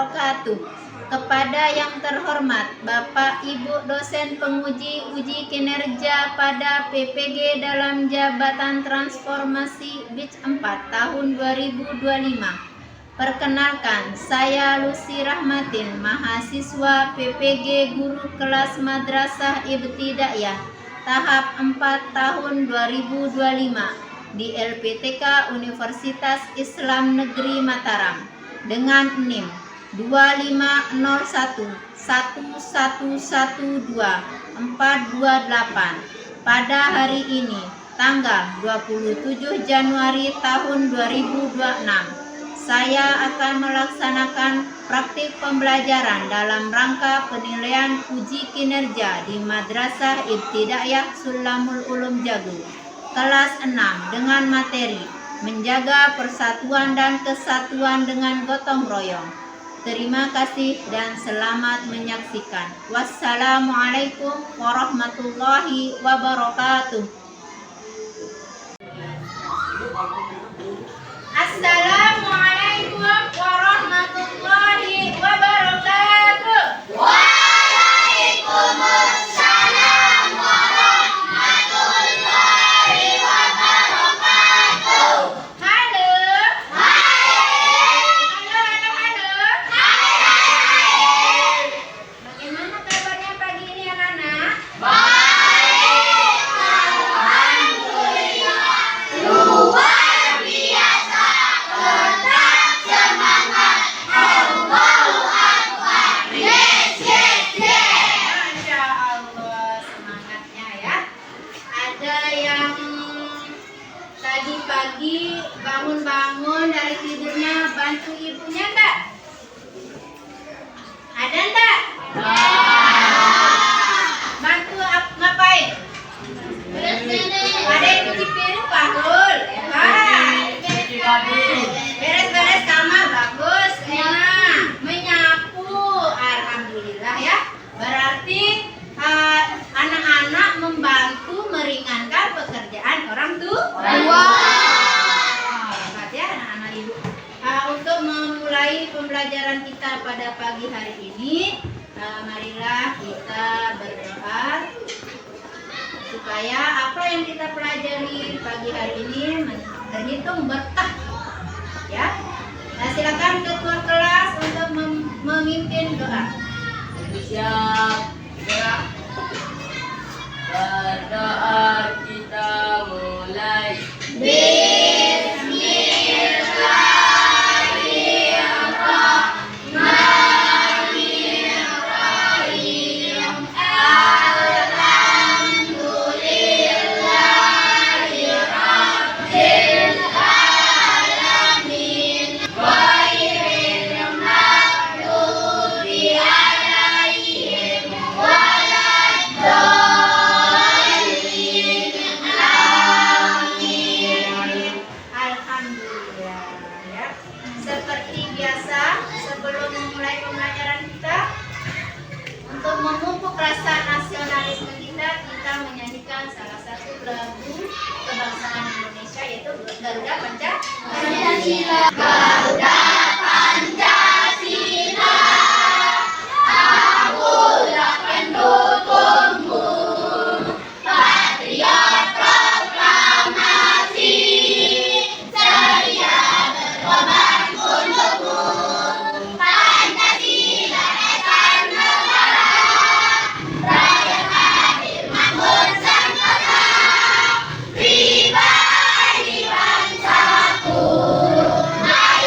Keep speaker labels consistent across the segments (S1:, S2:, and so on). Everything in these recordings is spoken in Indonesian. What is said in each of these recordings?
S1: wabarakatuh. Kepada yang terhormat Bapak Ibu dosen penguji uji kinerja pada PPG dalam jabatan transformasi BIJ 4 tahun 2025. Perkenalkan, saya Lucy Rahmatin, mahasiswa PPG Guru Kelas Madrasah Ibtidaiyah tahap 4 tahun 2025 di LPTK Universitas Islam Negeri Mataram dengan NIM 25011112 pada hari ini tanggal 27 Januari tahun 2026. Saya akan melaksanakan praktik pembelajaran dalam rangka penilaian uji kinerja di Madrasah Ibtidaiyah Sulamul Ulum Jagung kelas 6 dengan materi menjaga persatuan dan kesatuan dengan gotong royong. Terima kasih dan selamat menyaksikan. Wassalamualaikum warahmatullahi wabarakatuh. Assalamualaikum warahmatullahi wabarakatuh.
S2: Waalaikumsalam warahmatullahi wabarakatuh.
S1: Halo.
S2: Hai.
S1: Halo.
S2: Hai.
S1: Bagaimana kabarnya pagi ini anak-anak?
S2: Baik, alhamdulillah. Luar biasa. Tetap semangat. Allahu Akbar. Yes, yes, yes.
S1: Masya Allah, semangatnya ya. Ada yang tadi pagi bangun-bangun dari tidurnya bantu ibunya enggak? Ada enggak? Bantu ngapain? Ada yang cuci piring, bagus. Beres-beres kamar, bagus. Enak. Menyapu, alhamdulillah ya. Berarti anak-anak membantu meringankan pekerjaan orang tua. Hebat ya anak-anak ibu. Untuk memulai pembelajaran kita pada pagi hari ini, marilah kita berdoa supaya apa yang kita pelajari pagi hari ini terhitung berkah. Ya. Nah, silakan ketua kelas untuk memimpin doa.
S3: Siap, gerak. Berdoa kita mulai.
S2: Bismillahirrahmanirrahim. Alhamdulillahirabbil alamin. Ghairil maghdubi alaihim waladdallin. Amin.
S1: Alhamdulillah ya. Seperti biasa sebelum memulai pembelajaran kita, untuk memupuk rasa nasionalisme kita menyanyikan salah satu lagu kebangsaan Indonesia yaitu Garuda Pancasila.
S2: Garuda Pancasila, akulah pendukungmu, patriot proklamasi, sedia berkorban untukmu. Pancasila dasar negara, rakyat adil makmur sentosa, pribadi bangsaku. Ayo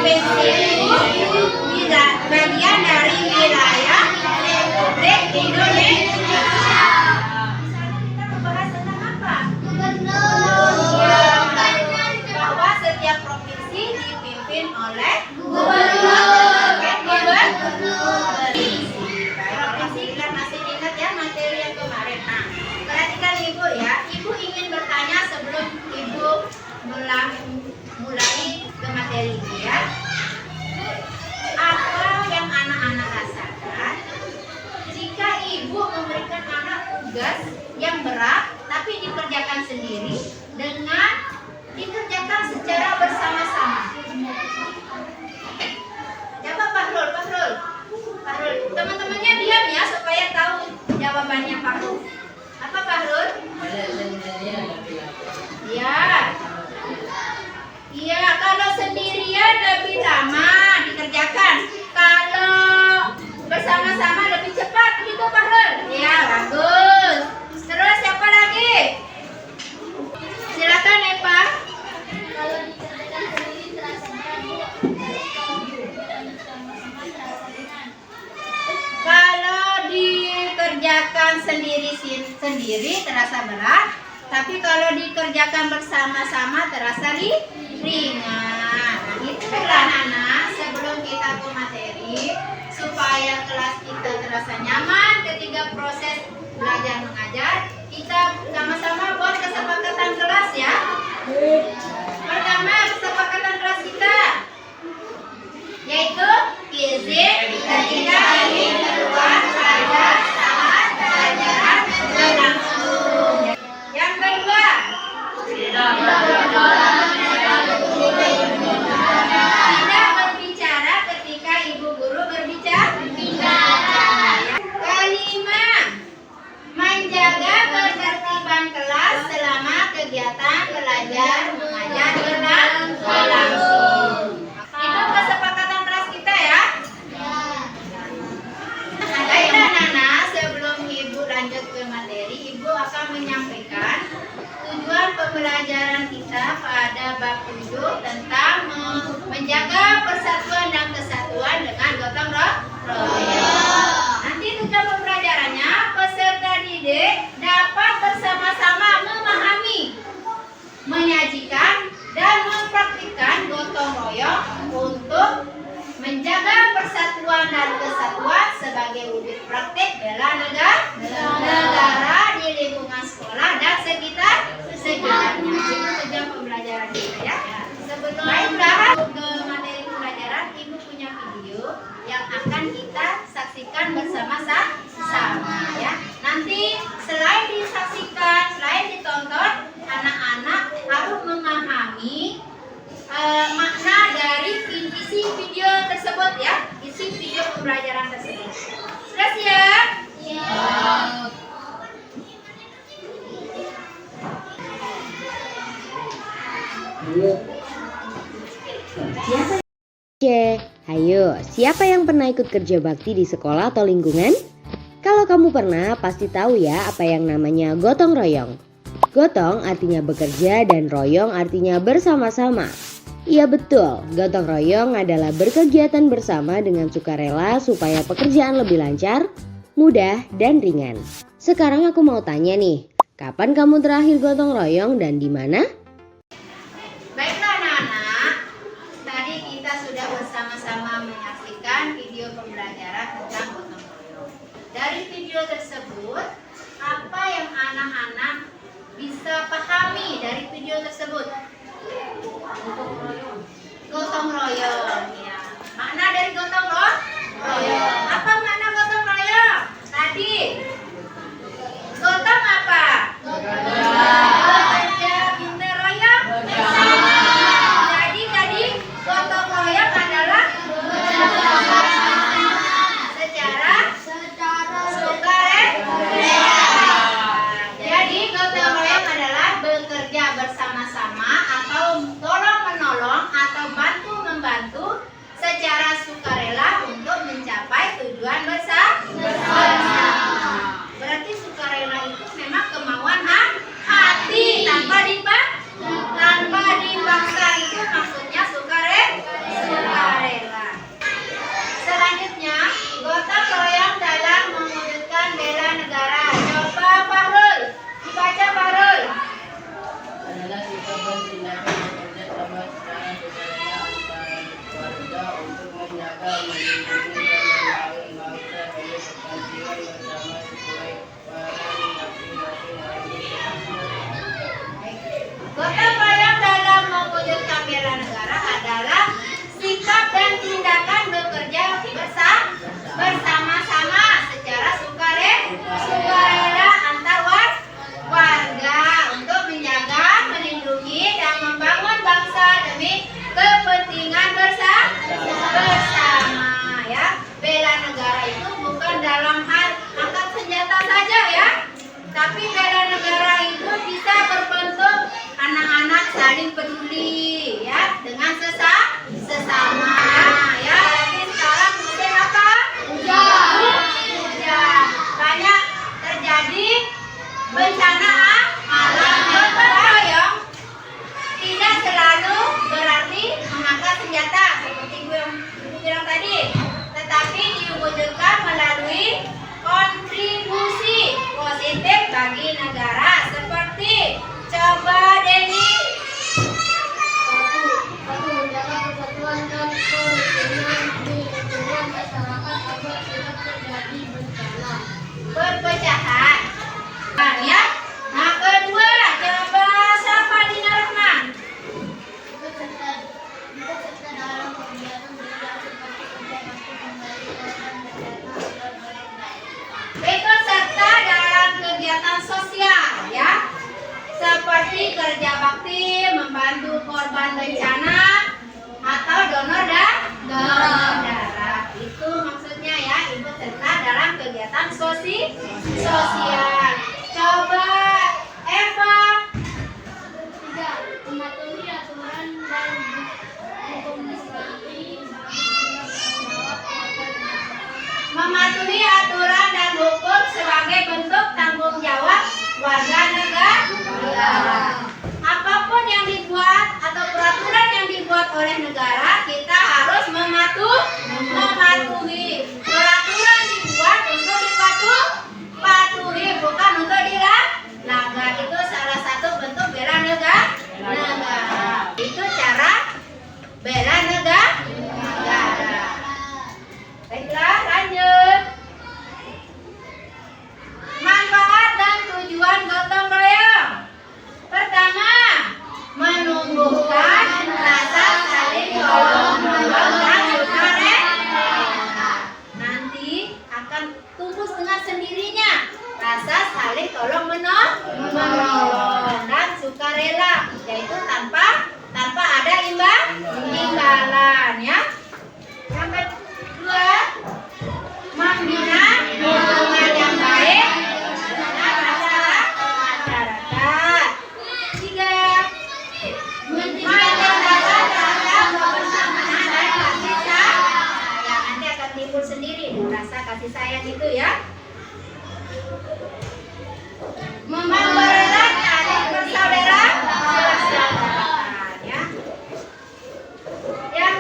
S1: provinsi itu bagian dari wilayah Republik Indonesia. Misalnya kita membahas tentang apa? Bahwa setiap provinsi dipimpin oleh gubernur. Masih ingat ya materi yang kemarin. Nah, perhatikan Ibu ya. Ibu ingin bertanya sebelum Ibu mulai ke materi ini ya. Apa yang anak-anak rasakan jika Ibu memberikan anak tugas yang berat tapi dikerjakan sendiri dengan dikerjakan secara bersama-sama? Coba Fahrul. Teman-temannya diam ya supaya tahu jawabannya Fahrul. Apa Fahrul? Iya, kalau sendirian lebih lama dikerjakan. Kalau bersama-sama lebih cepat, gitu Fahrul. Iya, bagus. Terus siapa lagi? Silakan Eva. Kalau dikerjakan sendiri terasa berat, tapi kalau dikerjakan bersama-sama terasa ringan. Nah, itulah anak-anak sebelum kita ke materi supaya kelas kita terasa nyaman ketika proses belajar mengajar, kita sama-sama buat kesepakatan kelas ya. Pertama, kesepakatan kelas kita yaitu izin tidak ingin keluar belajar saat pelajaran berlangsung. Yang kedua, tidak berbicara ketika ibu guru berbicara. Kelima, menjaga ketertiban kelas selama kegiatan belajar mengajar berlangsung. Itu kesepakatan kelas kita ya. Baiklah Nana, sebelum Ibu lanjut ke materi, Ibu akan menyampaikan tujuan pembelajaran kita pada bab 7 tentang menjaga persatuan dan kesatuan dengan gotong royong. Nanti tujuan pembelajarannya, peserta didik dapat bersama-sama memahami, menyajikan, dan mempraktikkan gotong royong untuk menjaga persatuan dan kesatuan sebagai wujud praktik bela negara di lingkungan sekolah dan sekitarnya. Itu tujuan pembelajaran kita ya. Sebelum ke materi pembelajaran, Ibu punya video yang akan kita saksikan bersama-sama ya. Nanti selain disaksikan, selain ditonton, anak-anak harus memahami makna dari isi video tersebut ya, isi video pembelajaran tersebut. Sudah siap? Siap.
S4: Ayo, siapa yang pernah ikut kerja bakti di sekolah atau lingkungan? Kalau kamu pernah, pasti tahu ya apa yang namanya gotong royong. Gotong artinya bekerja dan royong artinya bersama-sama. Iya betul, gotong royong adalah berkegiatan bersama dengan sukarela supaya pekerjaan lebih lancar, mudah, dan ringan. Sekarang aku mau tanya nih, kapan kamu terakhir gotong royong dan di mana?
S1: Baiklah anak-anak, tadi kita sudah bersama-sama menyaksikan video pembelajaran tentang gotong royong. Dari video tersebut, apa yang anak-anak bisa pahami dari video tersebut? Gotong royong ya. Makna dari gotong royong. Apa makna gotong royong? Tadi gotong apa? Bekerja, pintar royong. Jadi tadi gotong royong adalah secara sukarela. Jadi gotong royong adalah bekerja bersama-sama
S3: menjaga, melindungi, dan membangun bangsa dari kepentingan bersama sesuai peran masing-masing
S1: Gotong royong dalam mewujudkan bela negara adalah sikap dan tindakan bekerja bersama-sama secara sukarela antar warga untuk menjaga, melindungi, dan membangun bangsa demi kepentingan bersama. Ya, bela negara itu bukan dalam hal angkat senjata saja ya, tapi bela negara itu bisa berbentuk anak-anak saling peduli ya dengan sesama ya. Jadi sekarang musim apa? Hujan. Banyak terjadi bencana alam. Gotong royong tidak selalu berarti mengangkat senjata seperti gue bilang tadi, tetapi diwujudkan melalui kontribusi positif bagi negara seperti coba Denny.
S2: Satu, menjaga persatuan dan kerukunan di lingkungan masyarakat agar tidak terjadi bencana.
S1: Perpecahan. Ya. Nah, kedua, coba Safadina Rahman.
S2: Ikut serta dalam kegiatan bela seperti kerja bakti kembali korban bencana agar berendai.
S1: Ikut serta dalam kegiatan sosial ya, seperti kerja bakti, membantu korban bencana, atau donor darah. Itu maksudnya ya, ikut serta dalam kegiatan sosial. Coba Eva.
S2: 3. Mematuhi aturan dan hukum Islami
S1: Mematuhi aturan dan hukum sebagai bentuk tanggung jawab warga negara. Apapun yang dibuat atau peraturan yang dibuat oleh negara, kita harus mematuhi. Peraturan dibuat untuk dipatuhi, bukan untuk dilanggar. Itu salah satu bentuk bela negara. Itu cara bela negara. Baiklah, lanjut. Manfaat dan tujuan gotong royong. Pertama, menumbuhkan rasa saling tolong menolong dan sukarela. Nanti akan tumbuh dengan sendirinya rasa saling tolong menolong dan sukarela, yaitu tanpa ada imbalan ya. Yang kedua, membina hubungan yang baik dengan masyarakat. 3. Menciptakan rasa kebersamaan dan kasih sayang. Nanti akan timbul sendiri rasa kasih sayang itu ya. Mempererat tali persaudaraan ya. Yang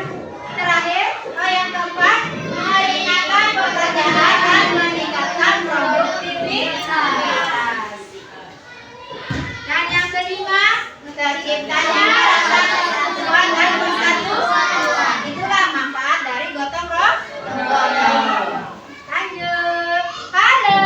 S1: terakhir, yang keempat, meningkatkan pekerjaan dan meningkatkan produktivitas. Dan yang kelima, terciptanya rasa persatuan dan persatuan. Itulah manfaat dari gotong royong. Lanjut. Halo.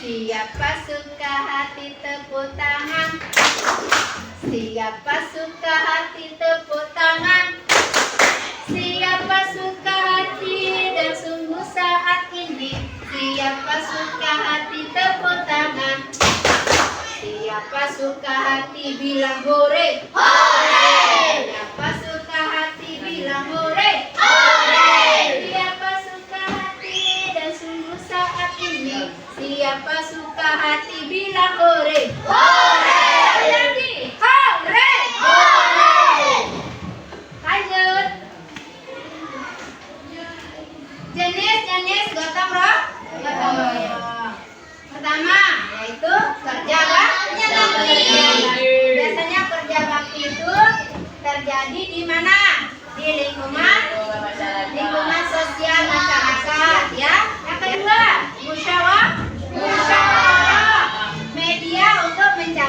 S1: Siapa suka hati tepuk tangan? Siapa suka hati tepuk tangan? Siapa suka hati dan sungguh saat ini? Siapa suka hati tepuk tangan? Siapa suka hati bilang hore? Hore! Siapa suka hati bilang hore? Hore! Siapa suka hati dan sungguh saat ini? Siapa suka hati bilang hore? Hore! Lagi, hore! Hore! Lanjut. Jenis-jenis gotong royong. Pertama, yaitu kerja bakti. Biasanya kerja bakti itu terjadi di mana? Di lingkungan sosial masyarakat ya. Yang kedua, musyawarah, media untuk mencari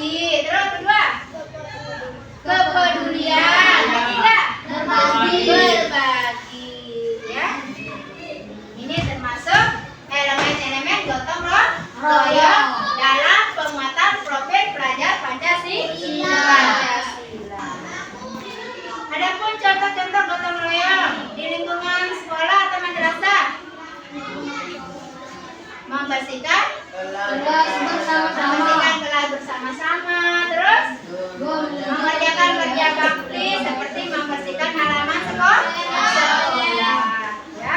S1: kasih. Terus kedua, kepedulian. Ketiga, berbagi. Ya. Ini termasuk elemen-elemen gotong royong dalam penguatan profil pelajar Pancasila. Adapun contoh-contoh gotong royong di lingkungan sekolah atau madrasah: membersihkan kelas bersama-sama, terus mengerjakan kerja bakti seperti membersihkan halaman sekolah. Ya.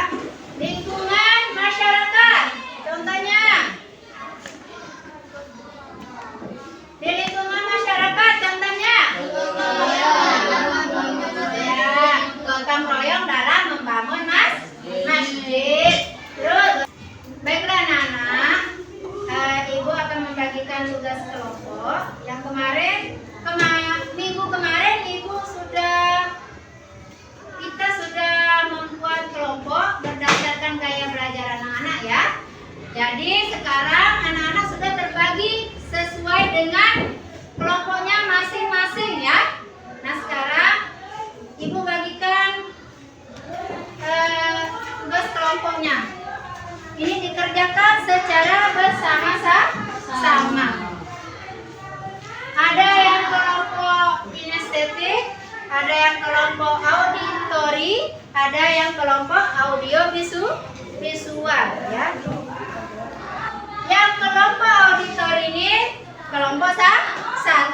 S1: Lingkungan masyarakat, contohnya di lingkungan masyarakat, contohnya ya, gotong royong dalam membangun masjid. Terus, baiklah anak-anak, ibu akan membagikan tugas kelompok. Yang minggu kemarin kita sudah membuat kelompok berdasarkan gaya belajar anak-anak ya. Jadi sekarang anak-anak sudah terbagi sesuai dengan kelompoknya masing-masing ya. Nah sekarang ibu bagikan tugas kelompoknya. Ini dikerjakan secara bersama-sama. Ada yang kelompok kinestetik, ada yang kelompok auditori, ada yang kelompok audio visual ya. Yang kelompok auditori ini kelompok 1,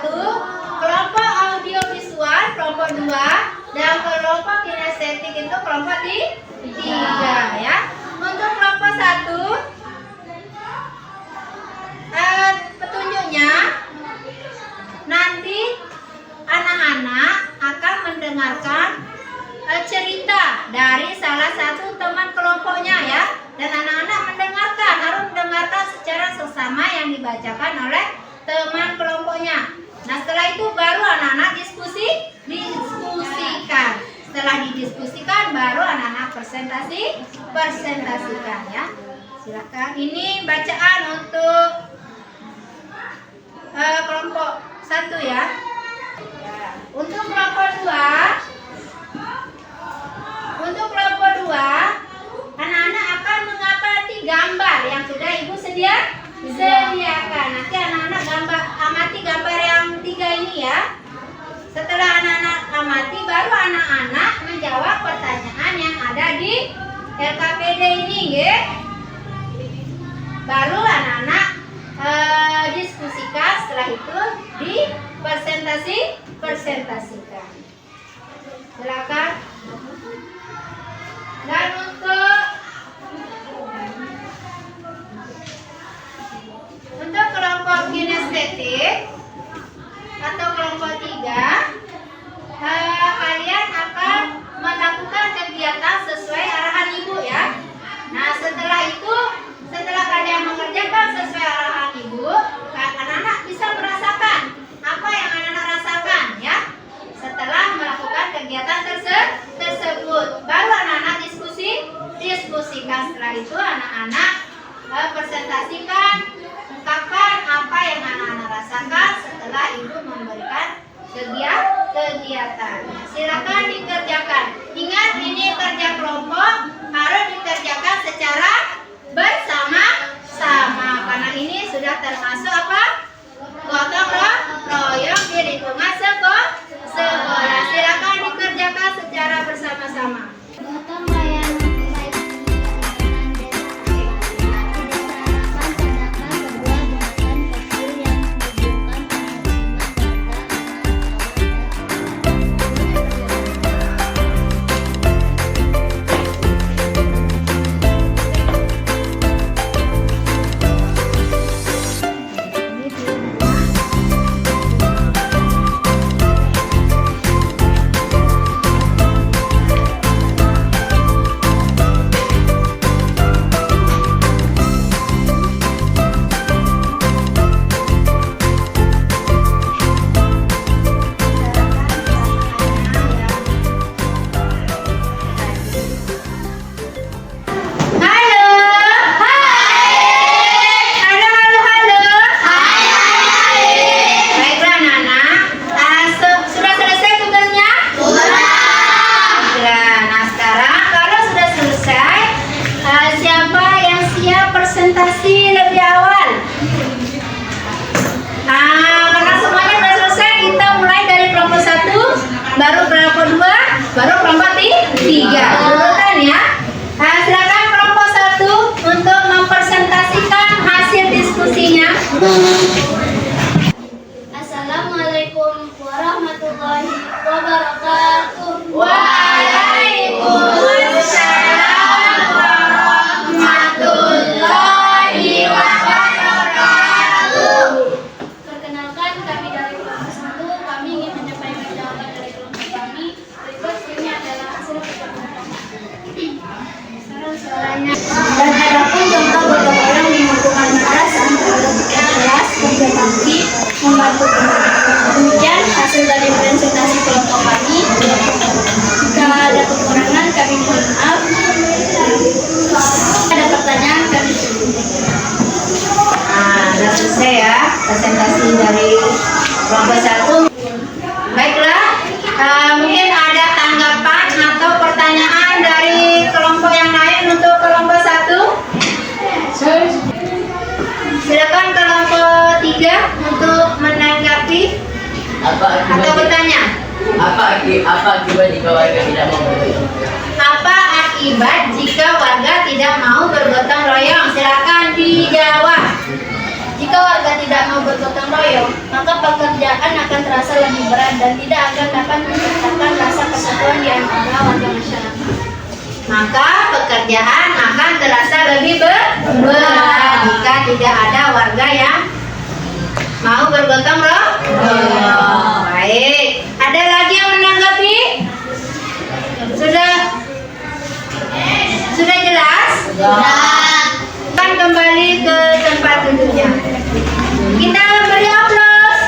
S1: kelompok audio visual kelompok 2, dan kelompok kinestetik itu kelompok 3 ya. Untuk kelompok 1, petunjuknya nanti anak-anak akan mendengarkan cerita dari salah satu teman kelompoknya ya. Dan anak-anak harus mendengarkan secara seksama yang dibacakan oleh teman kelompoknya. Nah setelah itu baru anak-anak diskusikan. Setelah didiskusikan baru anak-anak presentasikan ya. Silakan. Ini bacaan untuk kelompok 1 ya. Untuk kelompok 2, anak-anak akan mengamati gambar yang sudah ibu sediakan. Nanti anak-anak amati gambar yang 3 ini ya. Setelah anak-anak amati, baru anak-anak menjawab pertanyaan yang ada di LKPD ini ya. Baru anak-anak diskusikan, setelah itu presentasikan. Silakan. Dan untuk kelompok kinestetik atau kelompok 3, kalian akan melakukan kegiatan sesuai arahan ibu ya. Nah setelah kalian mengerjakan sesuai arahan ibu, anak-anak bisa merasakan apa yang anak-anak rasakan ya. Setelah melakukan kegiatan tersebut, baru anak-anak diskusikan. Setelah itu anak-anak presentasikan, ungkapkan apa yang anak-anak rasakan setelah ibu memberikan kegiatan. Silakan dikerjakan. Ingat, ini kerja kelompok harus dikerjakan secara bersama-sama karena ini sudah termasuk apa? Gotong royong di lingkungan sekolah. Silakan dikerjakan secara bersama-sama.
S2: Gotong royong baik warahmatullahi wabarakatuh.
S1: Waalaikumsalam warahmatullahi wabarakatuh.
S2: Perkenalkan, kami dari kelompok 1. Kami ingin menyampaikan jawaban dari kelompok kami. Berikut ini adalah hasil pertemuan. Sekarang suaranya. Dan adapun contoh gotong royong mengumpulkan massa saat berada kelas kerja bakti membantu teman. Demikian hasil dari presentasi kelompok kami. Jika ada kekurangan kami mohon maaf. Ada pertanyaan kami tunggu.
S1: Nah, sudah selesai ya presentasi dari kelompok 1. Baiklah, mungkin ada tanggapan atau pertanyaan dari kelompok yang lain untuk kelompok 1. Silakan kelompok 3 untuk menanggapi atau bertanya.
S3: Apa akibat jika warga tidak mau bergotong?
S1: Apa akibat jika warga tidak mau bergotong royong? Silakan dijawab.
S2: Jika warga tidak mau bergotong royong, maka pekerjaan akan terasa lebih berat dan tidak akan dapat menciptakan rasa persatuan di antara warga masyarakat.
S1: Maka pekerjaan akan terasa lebih berat jika tidak ada warga yang mau bergotong royong. Baik, ada lagi yang menanggapi? Sudah jelas? Kan kembali ke tempat duduknya. Kita beri aplaus.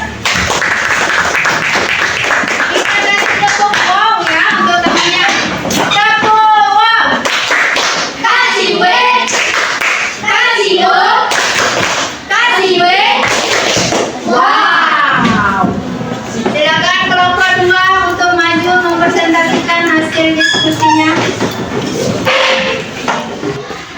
S1: Kita kasih tepuk wow ya untuk temannya. Tepuk wow. Kasih W. Kasih O. Kasih W. Wow. Silakan kelompok 2 untuk maju mempresentasikan hasil diskusinya.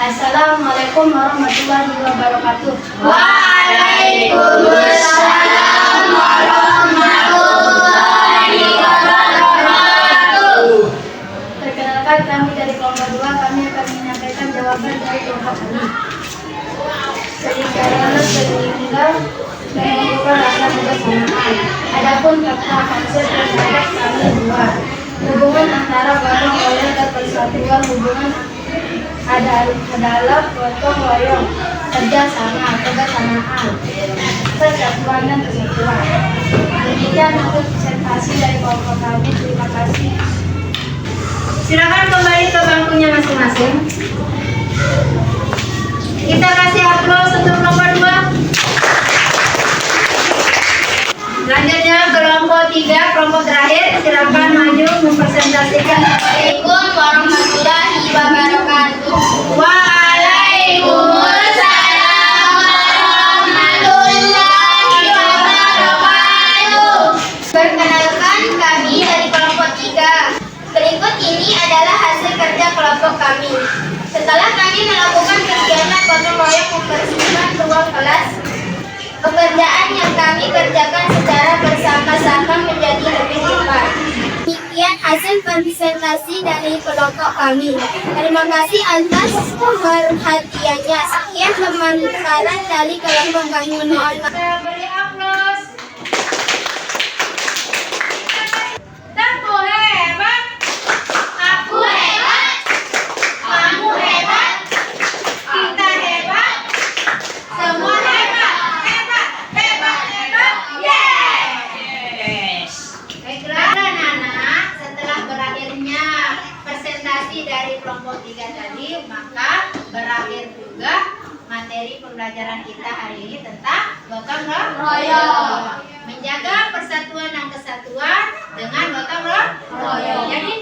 S2: Assalamualaikum warahmatullahi wabarakatuh.
S1: Waalaikumsalam warahmatullahi wabarakatuh.
S2: Perkenalkan, kami dari kelompok 2. Kami akan menyampaikan jawaban dari kelompok kami. Secara meninggal dan membuka rasa kebersamaan. Adapun fakta hasil terhadap kami 2. Hubungan antara gotong royong dan persatuan. Hubungan adalah gotong royong, kerjasama, kebersamaan, persatuan dan kesatuan. Demikian untuk presentasi dari kelompok kami. Terima kasih.
S1: Silakan kembali ke bangkunya masing-masing. Kita kasih aplaus untuk kelompok 2. Selanjutnya kelompok 3, kelompok terakhir. Silakan maju mempresentasikan.
S2: Assalamualaikum warahmatullahi wabarakatuh.
S1: Waalaikumsalam warahmatullahi wabarakatuh.
S2: Perkenalkan, kami dari kelompok 3. Berikut ini adalah hasil kerja kelompok kami. Setelah kami melakukan kegiatan gotong royong membersihkan ruang kelas, pekerjaan yang kami kerjakan secara bersama-sama menjadi lebih cepat. Demikian hasil presentasi dari kelompok kami. Terima kasih atas perhatiannya. Sekian pemaparan dari kelompok kami. Mohon maaf.
S1: Kita beri aplaus. Tepuk hebat. Aku hebat. Kamu hebat. Kita hebat. Semua hebat. Hebat. Hebat. Hebat. Yes. Baiklah anak-anak, setelah berakhirnya presentasi dari kelompok 3 tadi, maka berakhir juga materi pembelajaran kita hari ini tentang gotong royong. Menjaga persatuan dan kesatuan dengan gotong royong. Jadi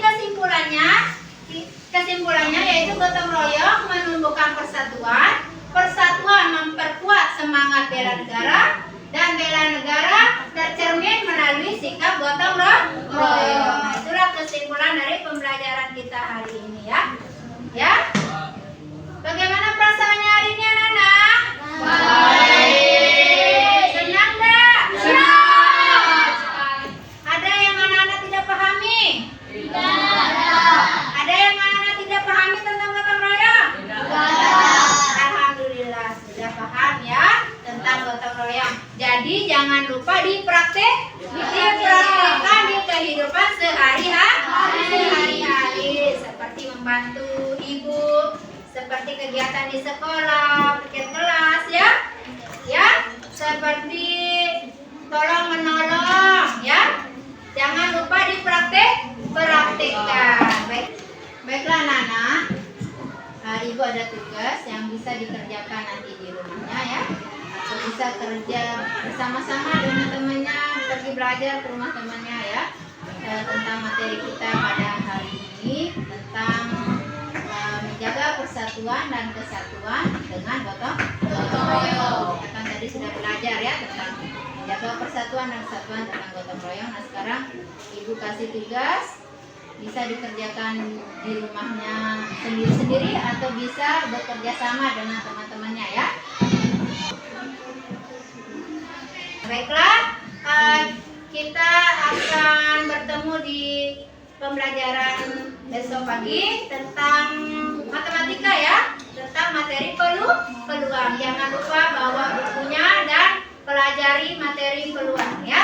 S1: kesimpulannya yaitu gotong royong menumbuhkan persatuan, persatuan memperkuat semangat bela negara, dan bela negara tercermin melalui sikap gotong royong. Nah, itulah kesimpulan dari pembelajaran kita hari ini ya. Ya. Bagaimana perasaannya hari ini anak-anak? Baik. Senang enggak? Senang. Ada yang anak-anak tidak pahami? Tidak. Ada yang anak-anak tidak pahami tentang gotong royong? Tidak. Alhamdulillah sudah paham ya tentang gotong royong. Jadi jangan lupa dipraktek. seperti kegiatan di sekolah, pikir kelas ya. Ya, seperti tolong menolong ya. Jangan lupa dipraktekkan. Baiklah anak-anak. Ibu ada tugas yang bisa dikerjakan nanti di rumahnya ya. Atau bisa kerja bersama-sama dengan temannya, pergi belajar ke rumah temannya ya. Tentang materi kita pada hari ini tentang menjaga persatuan dan kesatuan dengan gotong royong. Kita kan tadi sudah belajar ya tentang menjaga persatuan dan kesatuan tentang gotong royong. Nah sekarang ibu kasih tugas, bisa dikerjakan di rumahnya sendiri-sendiri atau bisa bekerja sama dengan teman-temannya ya. Baiklah, kita akan bertemu di pembelajaran besok pagi tentang matematika ya, tentang materi peluang. Jangan lupa bawa bukunya dan pelajari materi peluang ya.